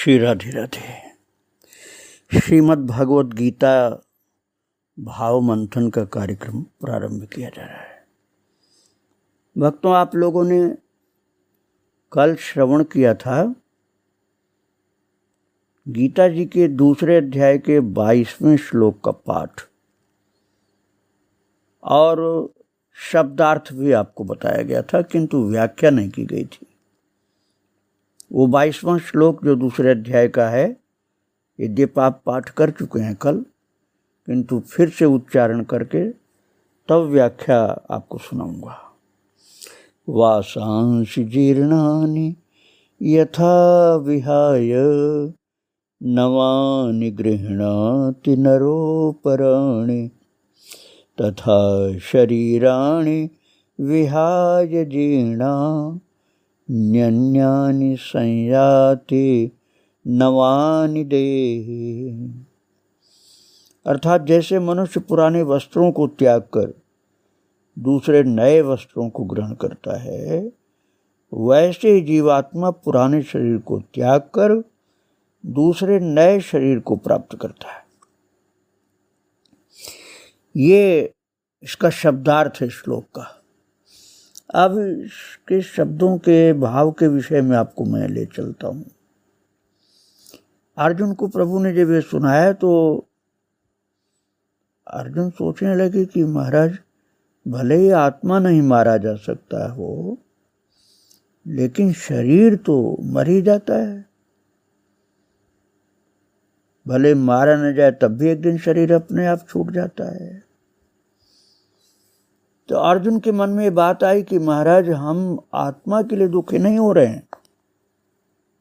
श्री राधे राधे। श्रीमद् भगवद गीता भाव मंथन का कार्यक्रम प्रारंभ किया जा रहा है। भक्तों, आप लोगों ने कल श्रवण किया था गीता जी के दूसरे अध्याय के 22वें श्लोक का पाठ, और शब्दार्थ भी आपको बताया गया था, किंतु व्याख्या नहीं की गई थी। वो 22वां श्लोक जो दूसरे अध्याय का है, यद्यपि आप पाठ कर चुके हैं कल, किंतु फिर से उच्चारण करके तब व्याख्या आपको सुनाऊंगा। वासांसि जीर्णानि यथा विहाय नवानि गृह्णाति नरोपराणि तथा शरीराणि विहाय जीर्णा न्यन्यानि संयाति नवानि देहि। अर्थात जैसे मनुष्य पुराने वस्त्रों को त्याग कर दूसरे नए वस्त्रों को ग्रहण करता है, वैसे ही जीवात्मा पुराने शरीर को त्याग कर दूसरे नए शरीर को प्राप्त करता है। ये इसका शब्दार्थ है श्लोक का। अब इसके शब्दों के भाव के विषय में आपको मैं ले चलता हूँ। अर्जुन को प्रभु ने जब ये सुनाया तो अर्जुन सोचने लगे कि महाराज, भले ही आत्मा नहीं मारा जा सकता हो, लेकिन शरीर तो मर ही जाता है। भले मारा न जाए तब भी एक दिन शरीर अपने आप छूट जाता है। तो अर्जुन के मन में ये बात आई कि महाराज, हम आत्मा के लिए दुखी नहीं हो रहे हैं।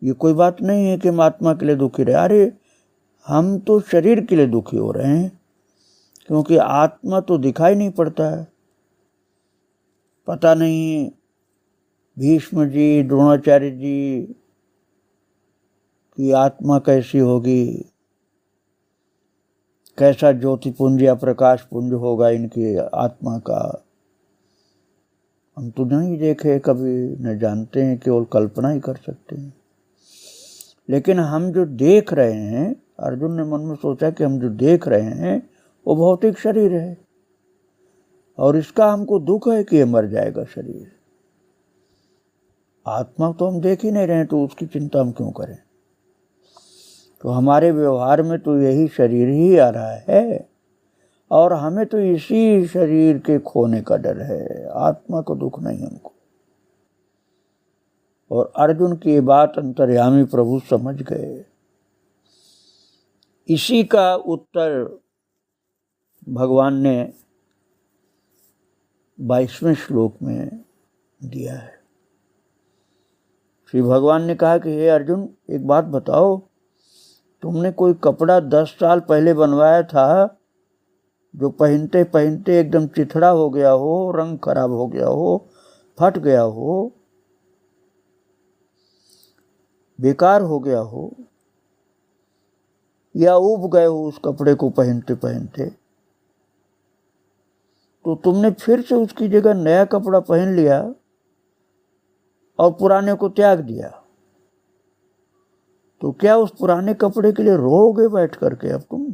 ये कोई बात नहीं है कि हम आत्मा के लिए दुखी रहे। अरे, हम तो शरीर के लिए दुखी हो रहे हैं, क्योंकि आत्मा तो दिखाई नहीं पड़ता है। पता नहीं भीष्म जी, द्रोणाचार्य जी की आत्मा कैसी होगी, कैसा ज्योतिपुंज या प्रकाश पुंज होगा इनकी आत्मा का, हम तो नहीं देखे कभी, न जानते हैं, केवल कल्पना ही कर सकते हैं। लेकिन हम जो देख रहे हैं, अर्जुन ने मन में सोचा कि हम जो देख रहे हैं वो भौतिक शरीर है, और इसका हमको दुख है कि ये मर जाएगा शरीर। आत्मा तो हम देख ही नहीं रहे हैं, तो उसकी चिंता हम क्यों करें। तो हमारे व्यवहार में तो यही शरीर ही आ रहा है, और हमें तो इसी शरीर के खोने का डर है, आत्मा को दुख नहीं हमको। और अर्जुन की ये बात अंतर्यामी प्रभु समझ गए। इसी का उत्तर भगवान ने 22वें श्लोक में दिया है। श्री भगवान ने कहा कि हे अर्जुन, एक बात बताओ, तुमने कोई कपड़ा 10 साल पहले बनवाया था, जो पहनते पहनते एकदम चिथड़ा हो गया हो, रंग खराब हो गया हो, फट गया हो, बेकार हो गया हो, या उब गए हो उस कपड़े को पहनते पहनते, तो तुमने फिर से उसकी जगह नया कपड़ा पहन लिया और पुराने को त्याग दिया। तो क्या उस पुराने कपड़े के लिए रोओगे बैठ करके अब तुम?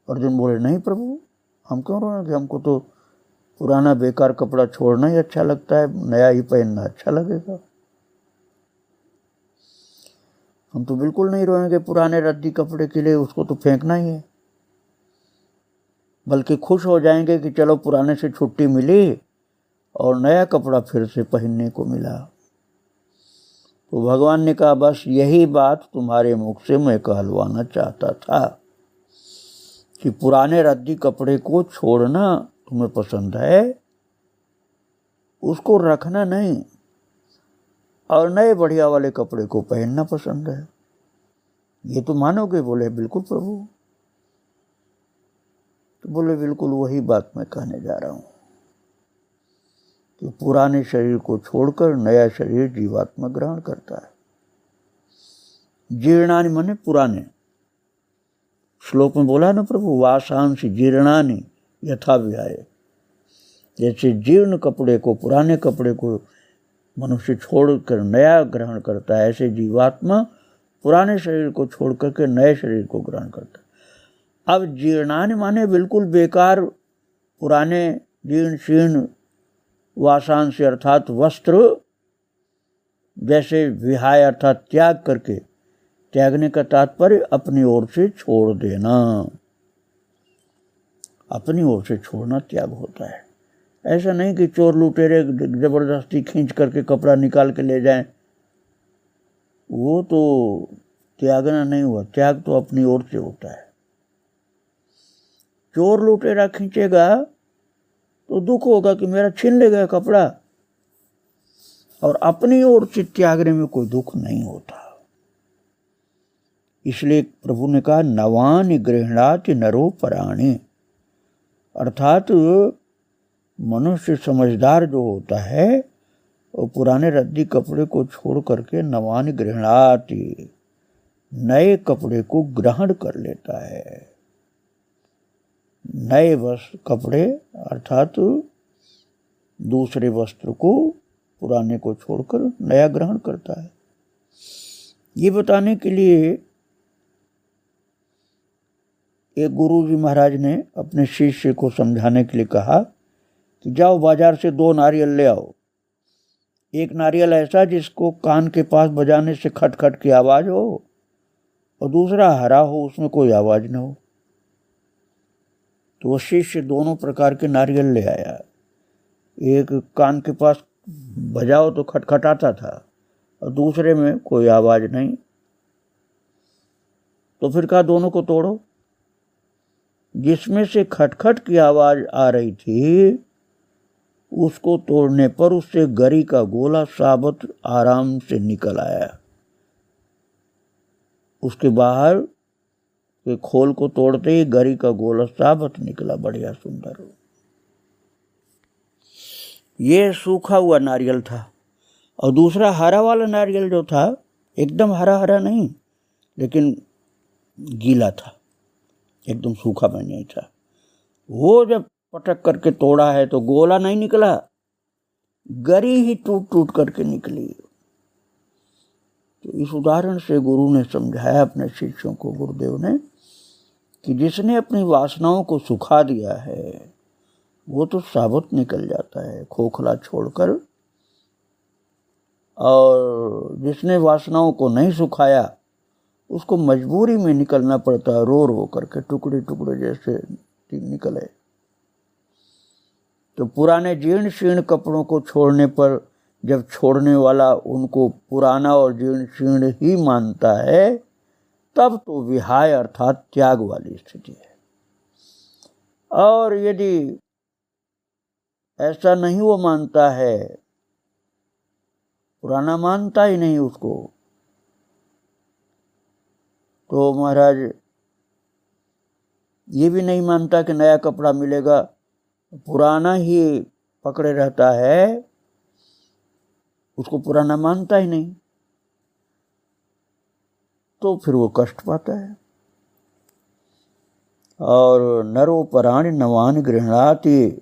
अर्जुन बोले, नहीं प्रभु, हम क्यों रोएंगे, हमको तो पुराना बेकार कपड़ा छोड़ना ही अच्छा लगता है, नया ही पहनना अच्छा लगेगा। हम तो बिल्कुल नहीं रोएंगे पुराने रद्दी कपड़े के लिए, उसको तो फेंकना ही है। बल्कि खुश हो जाएंगे कि चलो पुराने से छुट्टी मिली और नया कपड़ा फिर से पहनने को मिला। तो भगवान ने कहा, बस यही बात तुम्हारे मुख से मैं कहलवाना चाहता था कि पुराने रद्दी कपड़े को छोड़ना तुम्हें पसंद है, उसको रखना नहीं, और नए बढ़िया वाले कपड़े को पहनना पसंद है। ये तो मानोगे? बोले, बिल्कुल प्रभु। तो बोले, बिल्कुल वही बात मैं कहने जा रहा हूँ कि पुराने शरीर को छोड़कर नया शरीर जीवात्मा ग्रहण करता है। जीर्णानि माने पुराने। श्लोक में बोला ना प्रभु, वासांसि जीर्णानि यथा विहाय। जैसे जीर्ण कपड़े को, पुराने कपड़े को मनुष्य छोड़कर नया ग्रहण करता है, ऐसे जीवात्मा पुराने शरीर को छोड़ करके नए शरीर को ग्रहण करता है। अब जीर्णानि माने बिल्कुल बेकार पुराने जीर्ण शीर्ण वासांश अर्थात वस्त्र जैसे विहाय अर्थात त्याग करके, त्यागने का तात्पर्य अपनी ओर से छोड़ देना, अपनी ओर से छोड़ना त्याग होता है। ऐसा नहीं कि चोर लुटेरे जबरदस्ती खींच करके कपड़ा निकाल के ले जाएं, वो तो त्यागना नहीं हुआ। त्याग तो अपनी ओर से होता है। चोर लुटेरा खींचेगा तो दुख होगा कि मेरा छीन ले गया कपड़ा, और अपनी ओर से त्यागने में कोई दुख नहीं होता। इसलिए प्रभु ने कहा नवानि गृह्णाति नरो पराणि, अर्थात मनुष्य समझदार जो होता है वो पुराने रद्दी कपड़े को छोड़ करके नवानि गृह्णाति, नए कपड़े को ग्रहण कर लेता है। नए वस्त्र कपड़े अर्थात दूसरे वस्त्र को, पुराने को छोड़कर नया ग्रहण करता है। ये बताने के लिए एक गुरु जी महाराज ने अपने शिष्य को समझाने के लिए कहा कि जाओ बाजार से 2 नारियल ले आओ। एक नारियल ऐसा जिसको कान के पास बजाने से खटखट की आवाज हो, और दूसरा हरा हो, उसमें कोई आवाज न हो। तो वो शिष्य दोनों प्रकार के नारियल ले आया। एक कान के पास बजाओ तो खटखटाता था, और दूसरे में कोई आवाज नहीं। तो फिर कहा दोनों को तोड़ो। जिसमें से खटखट की आवाज आ रही थी उसको तोड़ने पर उससे गरी का गोला साबत आराम से निकल आया। उसके बाहर के खोल को तोड़ते ही गरी का गोला साबत निकला, बढ़िया सुंदर। ये सूखा हुआ नारियल था, और दूसरा हरा वाला नारियल जो था एकदम हरा हरा नहीं, लेकिन गीला था, एकदम सूखा भी नहीं था। वो जब पटक करके तोड़ा है तो गोला नहीं निकला, गरी ही टूट टूट करके निकली। तो इस उदाहरण से गुरु ने समझाया अपने शिष्यों को, गुरुदेव ने, कि जिसने अपनी वासनाओं को सुखा दिया है वो तो साबुत निकल जाता है खोखला छोड़कर, और जिसने वासनाओं को नहीं सुखाया उसको मजबूरी में निकलना पड़ता है, रो रो करके टुकड़े टुकड़े जैसे निकले। तो पुराने जीर्ण शीर्ण कपड़ों को छोड़ने पर जब छोड़ने वाला उनको पुराना और जीर्ण शीर्ण ही मानता है, तब तो विहाय अर्थात त्याग वाली स्थिति है। और यदि ऐसा नहीं वो मानता है, पुराना मानता ही नहीं उसको, तो महाराज ये भी नहीं मानता कि नया कपड़ा मिलेगा, पुराना ही पकड़े रहता है, उसको पुराना मानता ही नहीं, तो फिर वो कष्ट पाता है। और नरो पराणि नवानि गृह्णाति,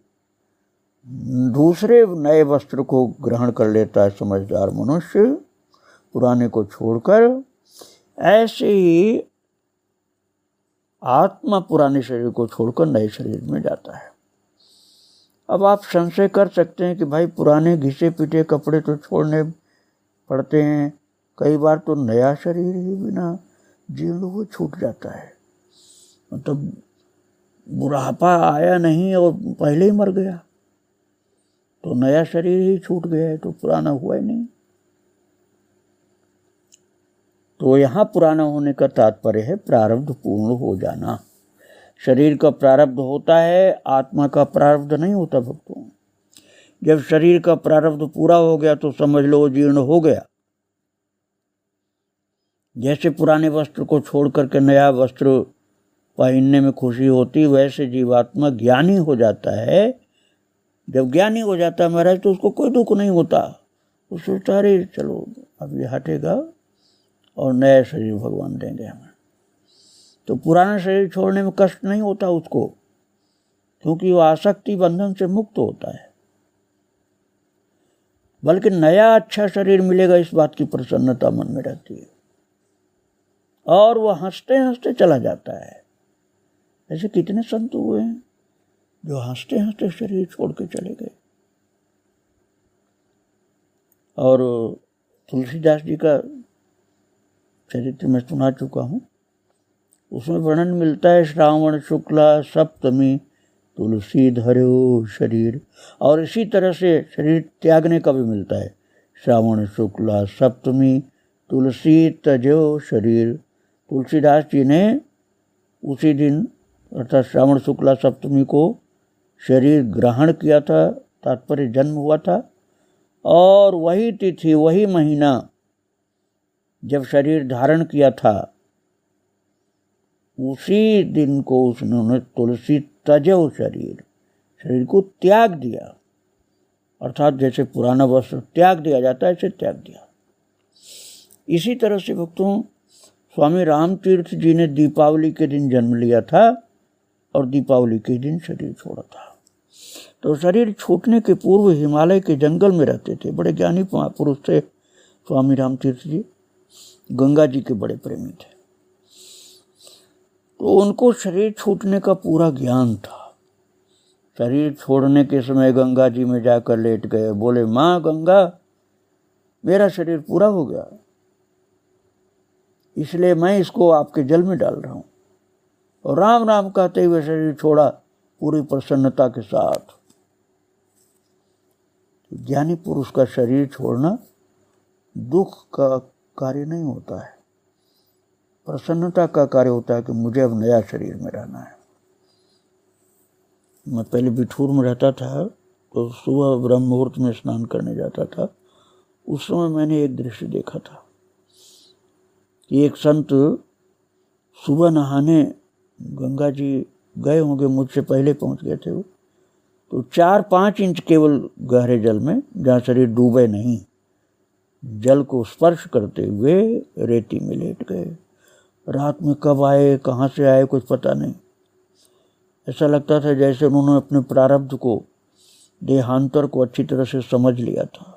दूसरे नए वस्त्र को ग्रहण कर लेता है समझदार मनुष्य, पुराने को छोड़कर। ऐसे ही आत्मा पुराने शरीर को छोड़कर नए शरीर में जाता है। अब आप संशय कर सकते हैं कि भाई पुराने घिसे पिटे कपड़े तो छोड़ने पड़ते हैं, कई बार तो नया शरीर ही बिना जीर्ण हुए छूट जाता है। मतलब बुढ़ापा आया नहीं और पहले ही मर गया, तो नया शरीर ही छूट गया है, तो पुराना हुआ ही नहीं। तो यहाँ पुराना होने का तात्पर्य है प्रारब्ध पूर्ण हो जाना। शरीर का प्रारब्ध होता है, आत्मा का प्रारब्ध नहीं होता भक्तों। जब शरीर का प्रारब्ध पूरा हो गया तो समझ लो जीर्ण हो गया। जैसे पुराने वस्त्र को छोड़ करके नया वस्त्र पहनने में खुशी होती, वैसे जीवात्मा ज्ञानी हो जाता है। जब ज्ञानी हो जाता है महाराज तो उसको कोई दुख नहीं होता, वो सोचता अरे चलो अब ये हटेगा और नया शरीर भगवान देंगे हमें। तो पुराना शरीर छोड़ने में कष्ट नहीं होता उसको, क्योंकि वो आसक्ति बंधन से मुक्त होता है। बल्कि नया अच्छा शरीर मिलेगा इस बात की प्रसन्नता मन में रहती है, और वह हंसते हंसते चला जाता है। ऐसे कितने संत हुए हैं जो हंसते हंसते शरीर छोड़ के चले गए। और तुलसीदास जी का चरित्र मैं सुना चुका हूँ, उसमें वर्णन मिलता है श्रावण शुक्ला सप्तमी तुलसी धरो शरीर, और इसी तरह से शरीर त्यागने का भी मिलता है, श्रावण शुक्ला सप्तमी तुलसी तजो शरीर। तुलसीदास जी ने उसी दिन अर्थात श्रावण शुक्ला सप्तमी को शरीर ग्रहण किया था, तात्पर्य जन्म हुआ था, और वही तिथि वही महीना जब शरीर धारण किया था उसी दिन को उसने तुलसी तजो शरीर, शरीर को त्याग दिया, अर्थात जैसे पुराना वस्त्र त्याग दिया जाता है ऐसे त्याग दिया। इसी तरह से भक्तों स्वामी रामतीर्थ जी ने दीपावली के दिन जन्म लिया था और दीपावली के दिन शरीर छोड़ा था। तो शरीर छूटने के पूर्व हिमालय के जंगल में रहते थे। बड़े ज्ञानी महापुरुष थे स्वामी रामतीर्थ जी, गंगा जी के बड़े प्रेमी थे। तो उनको शरीर छूटने का पूरा ज्ञान था। शरीर छोड़ने के समय गंगा जी में जाकर लेट गए, बोले माँ गंगा मेरा शरीर पूरा हो गया, इसलिए मैं इसको आपके जल में डाल रहा हूँ। और राम राम कहते हुए शरीर छोड़ा पूरी प्रसन्नता के साथ। ज्ञानी पुरुष का शरीर छोड़ना दुख का कार्य नहीं होता है, प्रसन्नता का कार्य होता है कि मुझे अब नया शरीर में रहना है। मैं पहले बिठूर में रहता था तो सुबह ब्रह्म मुहूर्त में स्नान करने जाता था। उस समय मैंने एक दृश्य देखा था कि एक संत सुबह नहाने गंगा जी गए होंगे, मुझसे पहले पहुंच गए थे वो, तो 4-5 इंच केवल गहरे जल में, जहाँ शरीर डूबे नहीं, जल को स्पर्श करते हुए रेती में लेट गए। रात में कब आए कहाँ से आए कुछ पता नहीं। ऐसा लगता था जैसे उन्होंने अपने प्रारब्ध को, देहांतर को अच्छी तरह से समझ लिया था।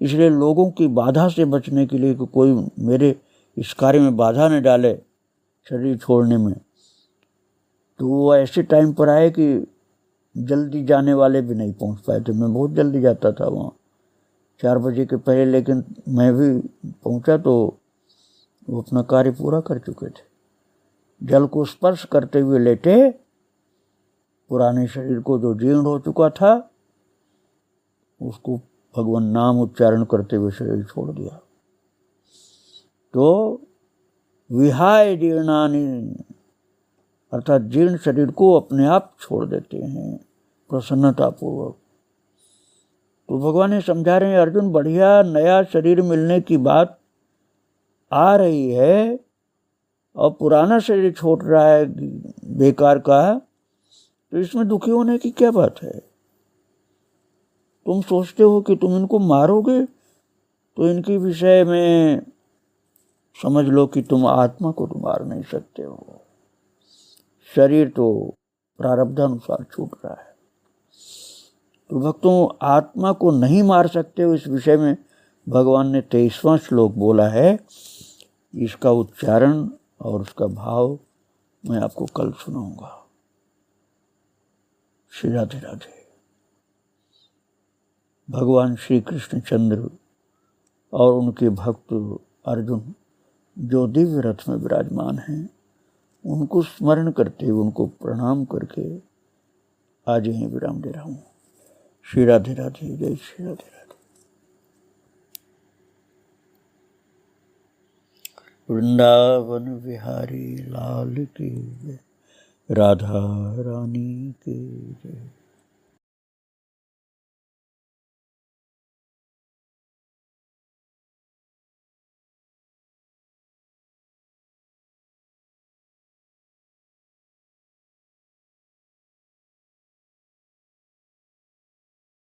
इसलिए लोगों की बाधा से बचने के लिए कि कोई मेरे इस कार्य में बाधा न डाले शरीर छोड़ने में, तो वो ऐसे टाइम पर आए कि जल्दी जाने वाले भी नहीं पहुंच पाए थे। मैं बहुत जल्दी जाता था वहाँ 4 बजे के पहले, लेकिन मैं भी पहुंचा तो वो अपना कार्य पूरा कर चुके थे। जल को स्पर्श करते हुए लेटे, पुराने शरीर को जो जीर्ण हो चुका था उसको भगवान नाम उच्चारण करते हुए शरीर छोड़ दिया। तो विहाय जीर्णानि, अर्थात जीर्ण शरीर को अपने आप छोड़ देते हैं प्रसन्नता पूर्वक। तो भगवान ने समझा रहे हैं अर्जुन, बढ़िया नया शरीर मिलने की बात आ रही है और पुराना शरीर छोड़ रहा है बेकार का, तो इसमें दुखी होने की क्या बात है। तुम सोचते हो कि तुम इनको मारोगे तो इनके विषय में समझ लो कि तुम आत्मा को तो मार नहीं सकते हो, शरीर तो प्रारब्धानुसार छूट रहा है। तो भक्तों आत्मा को नहीं मार सकते हो, इस विषय में भगवान ने 23वां श्लोक बोला है। इसका उच्चारण और उसका भाव मैं आपको कल सुनाऊंगा। श्री राधे राधे। भगवान श्री कृष्णचंद्र और उनके भक्त अर्जुन जो दिव्य रथ में विराजमान हैं, उनको स्मरण करते हुए उनको प्रणाम करके आज यहीं विराम दे रहा हूँ। श्री राधे राधे। जय श्री राधे राधे। वृंदावन बिहारी लाल की जय, राधा रानी की जय।